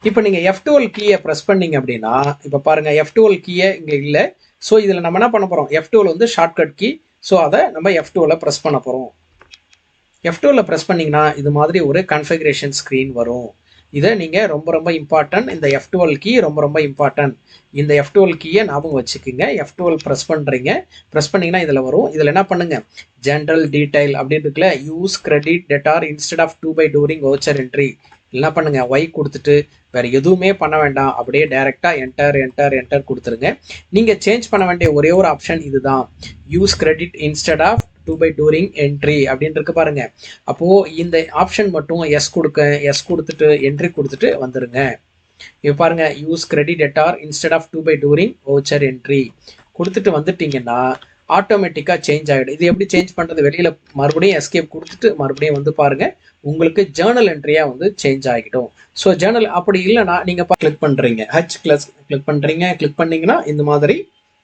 இப்போ நீங்கள் F12 கீயை ப்ரெஸ் பண்ணீங்க அப்படின்னா இப்போ பாருங்கள் F12 கீயை இங்கே இல்லை. ஸோ இதில் நம்ம என்ன பண்ண போகிறோம், F12 வந்து ஷார்ட்கட் கீ. ஸோ அதை நம்ம F12 ப்ரெஸ் பண்ண போகிறோம். F12 ப்ரெஸ் பண்ணிங்கன்னா இது மாதிரி ஒரு கன்ஃபிகரேஷன் ஸ்க்ரீன் வரும். இதை நீங்கள் ரொம்ப இம்பார்ட்டன்ட், இந்த F12 கீ ரொம்ப இம்பார்ட்டன்ட். இந்த F12 கீயை ஞாபகம் வச்சுக்கோங்க. F12 ப்ரெஸ் பண்ணுறீங்க, ப்ரெஸ் பண்ணிங்கன்னா இதில் வரும். இதில் என்ன பண்ணுங்கள், ஜென்ரல் டீடைல் அப்படின்னு இருக்குல்ல, use credit debtor instead of 2 by during voucher entry. என்ன பண்ணுங்க, ஒய் கொடுத்துட்டு வேறு எதுவுமே பண்ண வேண்டாம், அப்படியே டைரெக்டாக என்டர் கொடுத்துருங்க. நீங்கள் சேஞ்ச் பண்ண வேண்டிய ஒரே ஒரு ஆப்ஷன் இதுதான், use credit instead of 2 by during entry அப்படின்னு இருக்கு பாருங்க. அப்போது இந்த ஆப்ஷன் மட்டும் எஸ் கொடுத்துட்டு என்ட்ரி கொடுத்துட்டு வந்துருங்க. இப்போ பாருங்க, use credit debtor instead of to by during voucher entry கொடுத்துட்டு வந்துட்டீங்கன்னா ஆட்டோமேட்டிக்காக சேஞ்ச் ஆகிடும். இது எப்படி சேஞ்ச் பண்ணுறது? வெளியில் மறுபடியும் எஸ்கேப் கொடுத்துட்டு மறுபடியும் வந்து பாருங்க, உங்களுக்கு ஜேர்னல் என்ட்ரியாக வந்து சேஞ்ச் ஆகிடும். ஸோ ஜேர்னல் அப்படி இல்லைன்னா நீங்கள் கிளிக் பண்ணுறீங்க, கிளிக் பண்ணுறீங்க, கிளிக் பண்ணீங்கன்னா இந்த மாதிரி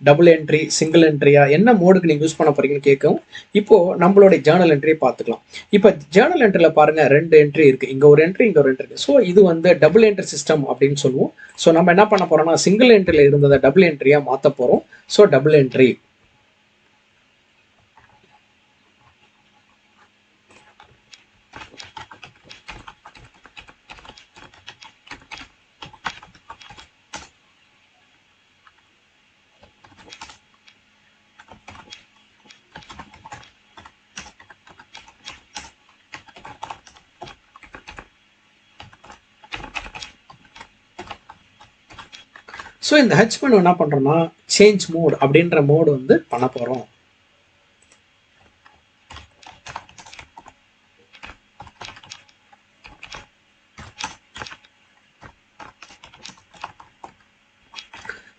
டபுள் என்ட்ரி, சிங்கிள் என்ட்ரியா, என்ன மோடுக்கு நீங்கள் யூஸ் பண்ண போறீங்கன்னு கேட்கும். இப்போ நம்மளுடைய ஜேர்னல் என்ட்ரியை பார்த்துக்கலாம். இப்போ ஜேர்னல் என்ட்ரியில் பாருங்க, 2 என்ட்ரி இருக்கு, இங்கே ஒரு என்ட்ரி, இங்கே ஒரு என்ட்ரி. ஸோ இது வந்து டபுள் என்ட்ரி சிஸ்டம் அப்படின்னு சொல்லுவோம். ஸோ நம்ம என்ன பண்ண போறோம்னா, சிங்கிள் என்ட்ரியில் இருந்ததை டபுள் என்ட்ரியா மாற்ற போறோம். So double entry. ஸோ இந்த ஹச் மெனு என்ன பண்ணுறோம்னா, சேஞ்ச் மோட் அப்படின்ற மோடு வந்து பண்ண போகிறோம்.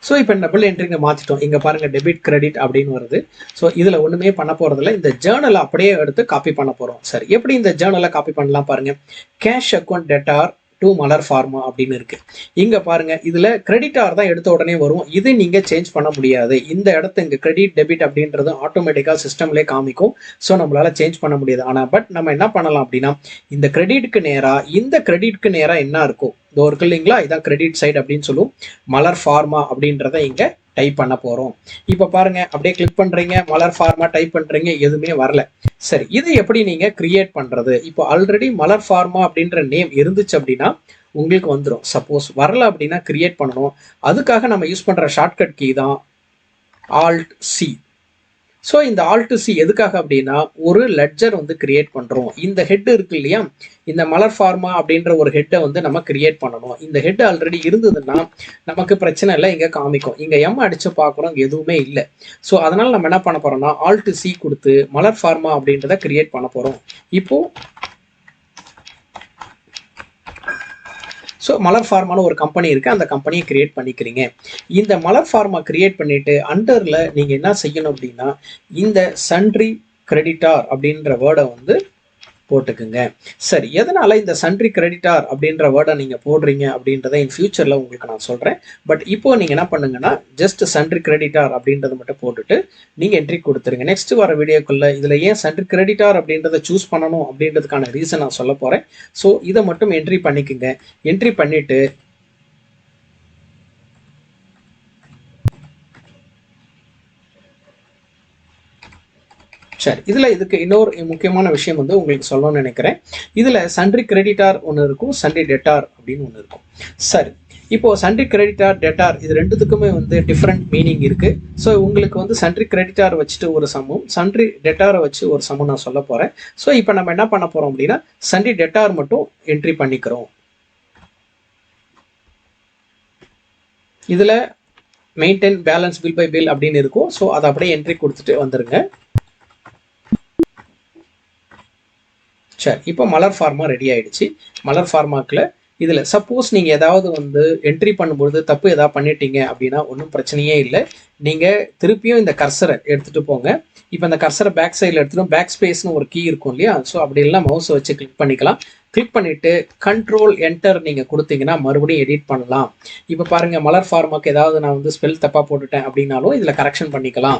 ஸோ இப்போ டபுள் என்ட்ரிங்க மாற்றிட்டோம். இங்கே பாருங்கள், டெபிட் கிரெடிட் அப்படின்னு வருது. ஸோ இதில் ஒன்றுமே பண்ண போகிறதில்ல. இந்த ஜேர்னலை அப்படியே எடுத்து காப்பி பண்ண போகிறோம். சரி, எப்படி இந்த ஜேர்னலை காப்பி பண்ணலாம் பாருங்கள். Cash account debtor to Malar pharma அப்படின்னு இருக்கு. இங்க பாருங்க, இதுல கிரெடிட்டார் தான் எடுத்த உடனே வரும். இது நீங்க சேஞ்ச் பண்ண முடியாது. இந்த இடத்து இங்க கிரெடிட் டெபிட் அப்படின்றது ஆட்டோமேட்டிக்கா சிஸ்டம்லேயே காமிக்கும். ஸோ நம்மளால சேஞ்ச் பண்ண முடியாது. ஆனா பட் நம்ம என்ன பண்ணலாம் அப்படின்னா, இந்த கிரெடிட்க்கு நேரா, இந்த கிரெடிட்க்கு நேரா என்ன இருக்கும், இந்த ஒரு இல்லைங்களா, இதான் கிரெடிட் சைடு அப்படின்னு சொல்லுவோம். மலர் ஃபார்மா அப்படின்றத இங்க டைப் பண்ண போறோம். இப்ப பாருங்க, அப்படியே கிளிக் பண்றீங்க, மலர் ஃபார்மா டைப் பண்றீங்க, எதுவுமே வரல. சரி, இது எப்படி நீங்க கிரியேட் பண்றது? இப்போ ஆல்ரெடி மலர் ஃபார்மா அப்படின்ற நேம் இருந்துச்சு அப்படின்னா உங்களுக்கு வந்துடும். சப்போஸ் வரல அப்படின்னா கிரியேட் பண்ணணும். அதுக்காக நம்ம யூஸ் பண்ற ஷார்ட்கட் கீ தான் Alt C. ஸோ இந்த Alt C எதுக்காக அப்படின்னா, ஒரு லெட்ஜர் வந்து கிரியேட் பண்ணுறோம். இந்த ஹெட் இருக்கு இல்லையா, இந்த மலர் ஃபார்மா அப்படின்ற ஒரு ஹெட்டை வந்து நம்ம கிரியேட் பண்ணணும். இந்த ஹெட் ஆல்ரெடி இருந்ததுன்னா நமக்கு பிரச்சனை இல்லை, இங்கே காமிக்கும். இங்கே எம் அடித்து பார்க்குறோம், எதுவுமே இல்லை. ஸோ அதனால் நம்ம என்ன பண்ண போகிறோம்னா, Alt C கொடுத்து மலர் ஃபார்மா அப்படின்றத கிரியேட் பண்ண போகிறோம். இப்போது ஸோ மலர் ஃபார்மான ஒரு கம்பெனி இருக்குது, அந்த கம்பெனியை கிரியேட் பண்ணிக்கிறீங்க. இந்த மலர் ஃபார்மா கிரியேட் பண்ணிவிட்டு அண்டரில் நீங்கள் என்ன செய்யணும் அப்படின்னா, இந்த சன்ட்ரி கிரெடிட்டார் அப்படின்ற வேர்டை வந்து போட்டுக்குங்க. சரி, எதனால் இந்த சன்ட்ரி கிரெடிட்டார் அப்படின்ற வேர்டை நீங்கள் போடுறீங்க அப்படின்றத இன் ஃபியூச்சரில் உங்களுக்கு நான் சொல்கிறேன். பட் இப்போது நீங்கள் என்ன பண்ணுங்கன்னா, ஜஸ்ட் சன்ட்ரி கிரெடிட்டார் அப்படின்றத மட்டும் போட்டுட்டு நீங்கள் என்ட்ரி கொடுத்துருங்க. நெக்ஸ்ட் வர வீடியோக்குள்ளே இதில் ஏன் சன்ட்ரி கிரெடிட்டார் அப்படின்றத சூஸ் பண்ணணும் அப்படின்றதுக்கான ரீசன் நான் சொல்ல போகிறேன். ஸோ இதை மட்டும் என்ட்ரி பண்ணிக்கோங்க. என்ட்ரி பண்ணிவிட்டு சரி, இதில் இதுக்கு இன்னொரு முக்கியமான விஷயம் வந்து உங்களுக்கு சொல்லணும்னு நினைக்கிறேன். இதில் சன்ட்ரி கிரெடிட்டார் ஒன்று இருக்கும், சன்ட்ரி டெட்டார் அப்படின்னு ஒன்று இருக்கும். சரி, இப்போது சன்ட்ரி கிரெடிட்டார் டெட்டார் இது ரெண்டுத்துக்குமே வந்து டிஃப்ரெண்ட் மீனிங் இருக்குது. ஸோ உங்களுக்கு வந்து சன்ட்ரி கிரெடிட்டார் வச்சுட்டு ஒரு சம்மும் சன்ட்ரி டெட்டாரை வச்சு ஒரு சம்மும் நான் சொல்ல போகிறேன். ஸோ இப்போ நம்ம என்ன பண்ண போகிறோம் அப்படின்னா, சன்ட்ரி டெட்டார் மட்டும் என்ட்ரி பண்ணிக்கிறோம். இதில் maintain balance bill by bill அப்படின்னு இருக்கும். ஸோ அதை அப்படியே என்ட்ரி கொடுத்துட்டு வந்துருங்க. சரி, இப்போ மலர் ஃபார்மா ரெடி ஆயிடுச்சு. மலர் ஃபார்மாக்கில் இதில் சப்போஸ் நீங்கள் ஏதாவது வந்து என்ட்ரி பண்ணும்பொழுது தப்பு ஏதாவது பண்ணிட்டீங்க அப்படின்னா ஒன்றும் பிரச்சனையே இல்லை. நீங்கள் திருப்பியும் இந்த கர்சரை எடுத்துகிட்டு போங்க. இப்போ இந்த கர்சரை பேக் சைடில் எடுத்துகிட்டு பேக் ஸ்பேஸ்னு ஒரு கீ இருக்கும் இல்லையா, ஸோ அப்படி இல்லைனா மவுஸை வச்சு கிளிக் பண்ணிக்கலாம். கிளிக் பண்ணிவிட்டு கண்ட்ரோல் என்டர் நீங்கள் கொடுத்தீங்கன்னா மறுபடியும் எடிட் பண்ணலாம். இப்போ பாருங்கள், மலர் ஃபார்மாக்கு ஏதாவது நான் வந்து ஸ்பெல் தப்பாக போட்டுட்டேன் அப்படின்னாலும் இதில் கரெக்ஷன் பண்ணிக்கலாம்.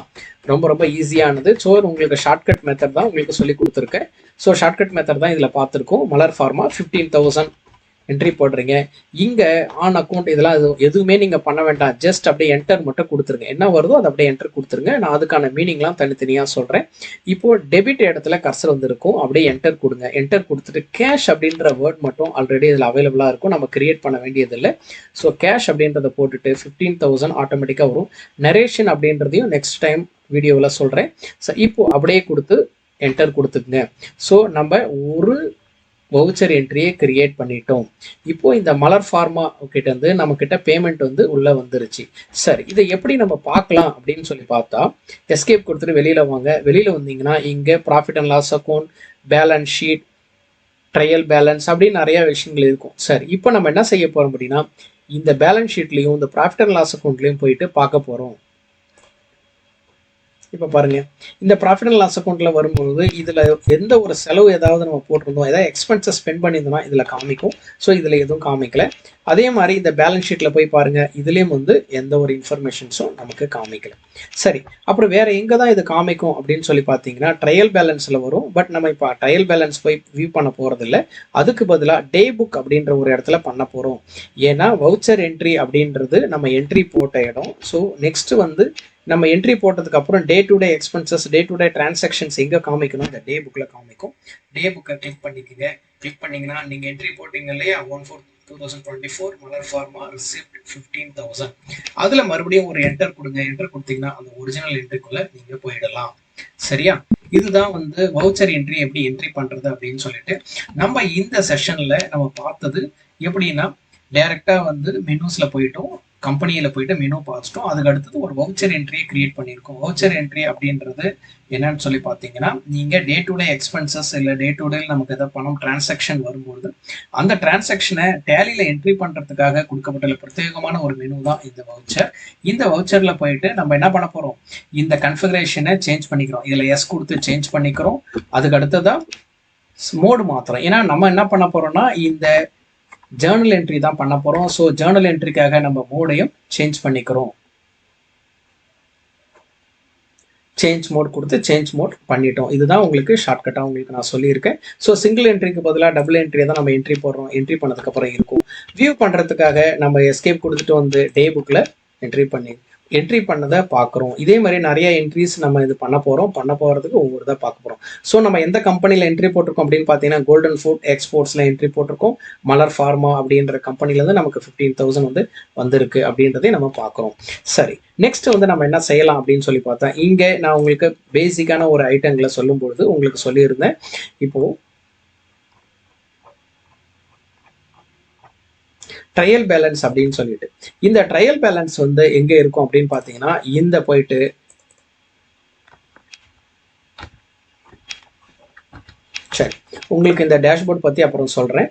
ரொம்ப ரொம்ப ஈஸியானது. ஸோ உங்களுக்கு ஷார்ட்கட் மெத்தட் தான் உங்களுக்கு சொல்லி கொடுத்துருக்கேன். ஸோ ஷார்ட்கட் மெத்தட் தான் இதில் பார்த்துருக்கோம். மலர் ஃபார்மா 15,000 என்ட்ரி போடுறீங்க. இங்கே ஆன் அக்கௌண்ட் இதெல்லாம் எதுவுமே நீங்கள் பண்ண வேண்டாம். ஜஸ்ட் அப்படியே என்டர் மட்டும் கொடுத்துருங்க. என்ன வருதோ அதை அப்படியே என்டர் கொடுத்துருங்க. நான் அதுக்கான மீனிங்லாம் தனித்தனியாக சொல்கிறேன். இப்போது டெபிட் இடத்துல கர்சர் வந்துருக்கும், அப்படியே என்டர் கொடுங்க. என்டர் கொடுத்துட்டு கேஷ் அப்படின்ற வேர்ட் மட்டும் ஆல்ரெடி இதில் அவைலபிளாக இருக்கும், நம்ம கிரியேட் பண்ண வேண்டியதில்லை. ஸோ கேஷ் அப்படின்றத போட்டுட்டு 15,000 ஆட்டோமேட்டிக்காக வரும். நரேஷன் அப்படின்றதையும் நெக்ஸ்ட் டைம் வீடியோவில் சொல்கிறேன். ஸோ இப்போது அப்படியே கொடுத்து என்டர் கொடுத்துக்குங்க. ஸோ நம்ம ஒரு வவுச்சர் என்ட்ரியை கிரியேட் பண்ணிட்டோம். இப்போ இந்த மலர் ஃபார்மா கிட்ட இருந்து நம்ம கிட்ட பேமெண்ட் வந்து உள்ள வந்துருச்சு. சரி, இதை எப்படி நம்ம பார்க்கலாம் அப்படின்னு சொல்லி பார்த்தா, எஸ்கேப் கொடுத்துட்டு வெளியில வாங்க. வெளியில வந்தீங்கன்னா இங்க profit and loss account, balance sheet, trial balance அப்படின்னு நிறைய விஷயங்கள் இருக்கும். சரி, இப்போ நம்ம என்ன செய்ய போறோம் அப்படின்னா, இந்த பேலன்ஸ் ஷீட்லையும் இந்த ப்ராஃபிட் அண்ட் லாஸ் அக்கௌண்ட்லையும் போயிட்டு பார்க்க போறோம். இப்போ பாருங்க, இந்த ப்ராஃபிட் அண்ட் லாஸ் அக்கௌண்ட்ல வரும்போது இதுல எந்த ஒரு செலவு ஏதாவது நம்ம போட்டிருந்தோம், ஏதாவது எக்ஸ்பென்சஸ் ஸ்பெண்ட் பண்ணியிருந்தோம்னா இதுல காமிக்கும். ஸோ இதுல எதுவும் காமிக்கல. அதே மாதிரி இந்த பேலன்ஸ் ஷீட்ல போய் பாருங்க, இதுலயும் வந்து எந்த ஒரு இன்ஃபர்மேஷன்ஸும் நமக்கு காமிக்கல. சரி, அப்புறம் வேற எங்க தான் இது காமிக்கும் அப்படின்னு சொல்லி பார்த்தீங்கன்னா ட்ரையல் பேலன்ஸ்ல வரும். பட் நம்ம இப்போ ட்ரையல் பேலன்ஸ் போய் வியூ பண்ண போறது இல்லை. அதுக்கு பதிலாக டே புக் அப்படின்ற ஒரு இடத்துல பண்ண போறோம். ஏன்னா வவுச்சர் என்ட்ரி அப்படின்றது நம்ம என்ட்ரி போட்ட இடம். ஸோ நெக்ஸ்ட் வந்து நம்ம என்ட்ரி போட்டதுக்கு அப்புறம் day to day expenses, day to day transactions எங்கே காமிக்கணும், இந்த டே புக்கில் காமிக்கும். டே புக்கை கிளிக் பண்ணிக்கோங்க. கிளிக் பண்ணிங்கன்னா நீங்கள் என்ட்ரி போட்டிங்க இல்லையா, 1/4/2024 மலர் ஃபார்மா ரிசிப்ட் 15,000. அதில் மறுபடியும் ஒரு என்டர் கொடுங்க. என்டர் கொடுத்தீங்கன்னா அந்த ஒரிஜினல் என்ட்ரிக்குள்ளே நீங்கள் போயிடலாம். சரியா? இதுதான் வந்து வவுச்சர் என்ட்ரி எப்படி என்ட்ரி பண்ணுறது அப்படின்னு சொல்லிட்டு நம்ம இந்த செஷனில் நம்ம பார்த்தது. எப்படின்னா டைரெக்டாக வந்து மெனூஸில் போயிட்டோம், கம்பெனியில் போயிட்டு மெனு பார்த்துட்டோம். அதுக்கு அடுத்தது ஒரு வவுச்சர் என்ட்ரியை கிரியேட் பண்ணியிருக்கோம். வவுச்சர் என்ட்ரி அப்படின்றது என்னன்னு சொல்லி பார்த்தீங்கன்னா, நீங்கள் டே டு டே எக்ஸ்பென்சஸ் இல்லை டே டு டே நமக்கு எதாவது பணம் டிரான்சாக்ஷன் வரும்போது அந்த டிரான்சாக்ஷனை டேலியில் என்ட்ரி பண்ணுறதுக்காக கொடுக்கப்பட்டுள்ள பிரத்யேகமான ஒரு மெனு தான் இந்த வவுச்சர். இந்த வவுச்சரில் போயிட்டு நம்ம என்ன பண்ண போகிறோம், இந்த கன்ஃபிகரேஷனை சேஞ்ச் பண்ணிக்கிறோம். இதில் எஸ் கொடுத்து சேஞ்ச் பண்ணிக்கிறோம். அதுக்கு அடுத்ததான் மோடு மாத்திரம். ஏன்னா நம்ம என்ன பண்ண போகிறோம்னா இந்த ஜேர்னல் என்ட்ரி தான் பண்ண போறோம். ஸோ ஜேர்னல் என்ட்ரிக்காக நம்ம மோடையும் சேஞ்ச் பண்ணிக்கிறோம். சேஞ்ச் மோட் கொடுத்து சேஞ்ச் மோட் பண்ணிட்டோம். இதுதான் உங்களுக்கு ஷார்ட்கட்டாக உங்களுக்கு நான் சொல்லியிருக்கேன். ஸோ சிங்கிள் என்ட்ரிக்கு பதிலாக டபுள் என்ட்ரி தான் நம்ம என்ட்ரி போடுறோம். என்ட்ரி பண்ணதுக்கப்புறம் இருக்கும். வியூ பண்ணுறதுக்காக நம்ம எஸ்கேப் கொடுத்துட்டு வந்து டே புக்கில் என்ட்ரி பண்ணதை பார்க்குறோம். இதே மாதிரி நிறைய என்ட்ரிஸ் நம்ம இது பண்ண போகிறதுக்கு ஒவ்வொரு தான் பார்க்க போகிறோம். ஸோ நம்ம எந்த கம்பெனியில் என்ட்ரி போட்டிருக்கோம் அப்படின்னு பார்த்தீங்கன்னா கோல்டன் ஃபுட் எக்ஸ்போர்ட்ஸில் என்ட்ரி போட்டிருக்கோம். மலர் ஃபார்மா அப்படின்ற கம்பெனிலேருந்து நமக்கு 15,000 வந்து வந்திருக்கு அப்படின்றதையும் நம்ம பார்க்குறோம். சரி, நெக்ஸ்ட் வந்து நம்ம என்ன செய்யலாம் அப்படின்னு சொல்லி பார்த்தா, இங்கே நான் உங்களுக்கு பேசிக்கான ஒரு ஐட்டங்களை சொல்லும்பொழுது உங்களுக்கு சொல்லியிருந்தேன். இப்போது ட்ரையல் பேலன்ஸ் அப்படின்னு சொல்லிட்டு இந்த ட்ரையல் பேலன்ஸ் வந்து எங்க இருக்கும் அப்படின்னு பாத்தீங்கன்னா, இந்த போயிட்டு சரி, உங்களுக்கு இந்த டேஷ்போர்ட் பத்தி அப்புறம் சொல்றேன்.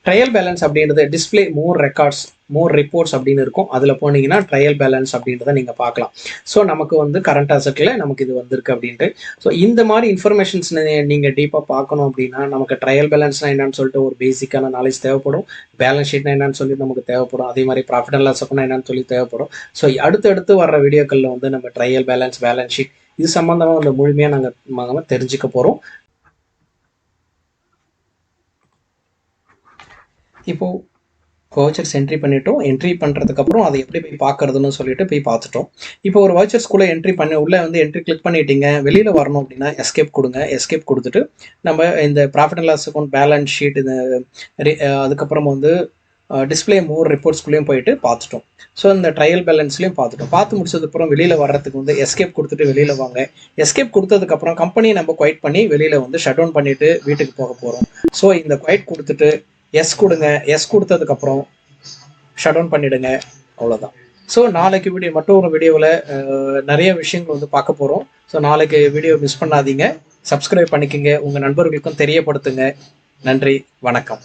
ட்ரையல் பேலன்ஸ் அப்படின்றது டிஸ்பிளே மோர் ரெக்கார்ட்ஸ் மோர் ரிப்போர்ட்ஸ் அப்படின்னு இருக்கும். அதில் போனீங்கன்னா ட்ரையல் பேலன்ஸ் அப்படின்றத நீங்கள் பார்க்கலாம். ஸோ நமக்கு வந்து கரண்ட் அசெட்டில் நமக்கு இது வந்திருக்கு அப்படின்ட்டு. ஸோ இந்த மாதிரி இன்ஃபர்மேஷன்ஸ் நீங்கள் டீப்பாக பார்க்கணும் அப்படின்னா நமக்கு ட்ரையல் பேலன்ஸ்னா என்னன்னு சொல்லிட்டு ஒரு பேசிக்கான நாலேஜ் தேவைப்படும். பேலன்ஸ் ஷீட்னா என்னன்னு சொல்லி நமக்கு தேவைப்படும். அதே மாதிரி ப்ராஃபிட் அண்ட் லாஸ் அக்கௌண்ட் என்னன்னு சொல்லி தேவைப்படும். ஸோ அடுத்தடுத்து வர்ற வீடியோக்களில் வந்து நம்ம ட்ரையல் பேலன்ஸ், பேலன்ஸ் ஷீட் இது சம்மந்தமாக வந்து முழுமையாக நாங்கள் தெரிஞ்சுக்க போகிறோம். இப்போது வவுச்சர்ஸ் என்ட்ரி பண்ணிட்டோம். என்ட்ரி பண்ணுறதுக்கப்புறம் அதை எப்படி போய் பார்க்குறதுன்னு சொல்லிட்டு போய் பார்த்துட்டோம். இப்போ ஒரு வவுச்சர்ஸ்குள்ளே என்ட்ரி பண்ணி உள்ளே வந்து என்ட்ரி கிளிக் பண்ணிட்டீங்க. வெளியில் வரணும் அப்படின்னா எஸ்கேப் கொடுங்க. எஸ்கேப் கொடுத்துட்டு நம்ம இந்த profit and loss account, balance sheet, இந்த அதுக்கப்புறம் வந்து டிஸ்பிளே மோர் ரிப்போர்ட்ஸ்குள்ளேயும் போயிட்டு பார்த்துட்டோம். ஸோ இந்த ட்ரையல் பேலன்ஸ்லையும் பார்த்துட்டோம். பார்த்து முடிச்சதுக்கப்புறம் வெளியில் வர்றதுக்கு வந்து எஸ்கேப் கொடுத்துட்டு வெளியில் வாங்க. எஸ்கேப் கொடுத்ததுக்கப்புறம் கம்பெனியை நம்ம குவைட் பண்ணி வெளியில் வந்து ஷட் டவுன் பண்ணிவிட்டு வீட்டுக்கு போக போகிறோம். ஸோ இந்த குவைட் கொடுத்துட்டு எஸ் கொடுங்க. எஸ் கொடுத்ததுக்கப்புறம் ஷட் டவுன் பண்ணிவிடுங்க. அவ்வளோதான். ஸோ நாளைக்கு மட்டும் ஒரு வீடியோவில் நிறைய விஷயங்கள் வந்து பார்க்க போகிறோம். ஸோ நாளைக்கு வீடியோ மிஸ் பண்ணாதீங்க. சப்ஸ்கிரைப் பண்ணிக்கோங்க. உங்கள் நண்பர்களுக்கும் தெரியப்படுத்துங்க. நன்றி, வணக்கம்.